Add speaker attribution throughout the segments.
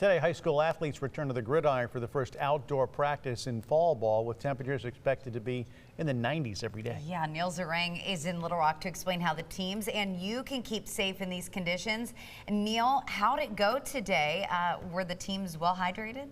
Speaker 1: Today, high school athletes return to the gridiron for the first outdoor practice in fall ball, with temperatures expected to be in the 90s every day.
Speaker 2: Yeah, Neil Zarang is in Little Rock to explain how the teams and you can keep safe in these conditions. And Neil, how'd it go today? Were the teams well hydrated?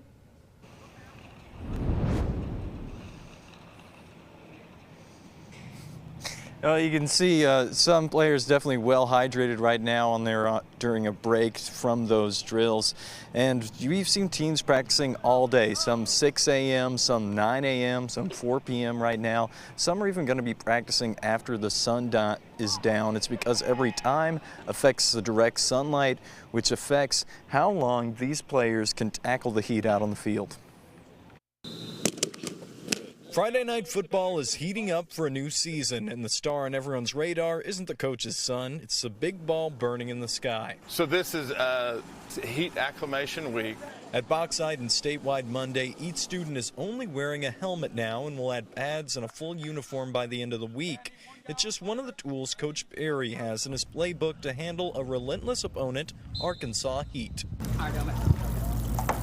Speaker 3: You can see some players definitely well hydrated right now on their during a break from those drills, and we've seen teams practicing all day. Some 6 a.m., some 9 a.m., some 4 p.m. right now. Some are even going to be practicing after the sun is down. It's because every time affects the direct sunlight, which affects how long these players can tackle the heat out on the field.
Speaker 4: Friday night football is heating up for a new season, and the star on everyone's radar isn't the coach's son, it's the big ball burning in the sky.
Speaker 5: So this is heat acclimation week.
Speaker 4: At Bauxite and statewide Monday, each student is only wearing a helmet now and will add pads and a full uniform by the end of the week. It's just one of the tools Coach Perry has in his playbook to handle a relentless opponent, Arkansas Heat.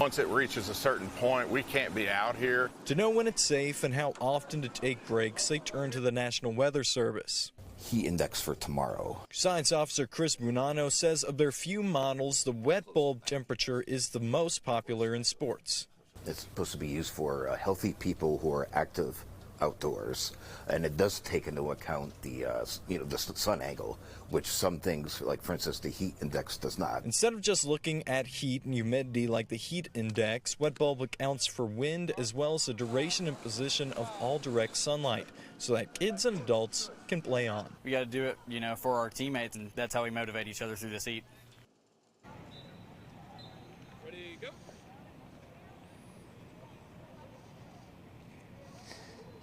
Speaker 5: Once it reaches a certain point, we can't be out here.
Speaker 4: To know when it's safe and how often to take breaks, they turn to the National Weather Service.
Speaker 6: Heat index for tomorrow.
Speaker 4: Science Officer Chris Brunano says of their few models, the wet bulb temperature is the most popular in sports.
Speaker 6: It's supposed to be used for healthy people who are active outdoors, and it does take into account the the sun angle, which some things, like for instance the heat index, does not.
Speaker 4: Instead of just looking at heat and humidity like the heat index, wet bulb accounts for wind as well as the duration and position of all direct sunlight, so that kids and adults can play on.
Speaker 7: We got to do it, for our teammates, and that's how we motivate each other through this heat.
Speaker 4: Ready, go.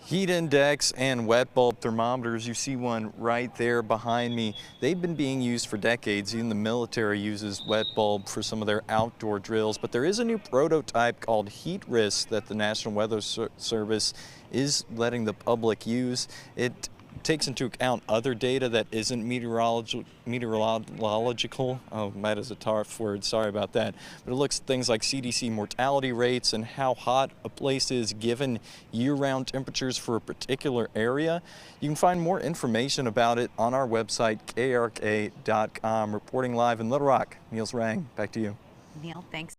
Speaker 4: Heat index and wet bulb thermometers, you see one right there behind me. They've been being used for decades. Even the military uses wet bulb for some of their outdoor drills. But there is a new prototype called Heat Risk that the National Weather Service is letting the public use. It takes into account other data that isn't meteorological. Oh, that is a tough word, sorry about that. But it looks at things like CDC mortality rates and how hot a place is given year-round temperatures for a particular area. You can find more information about it on our website, KARK.com. Reporting live in Little Rock, Neil Zarang, back to you.
Speaker 2: Neil, thanks.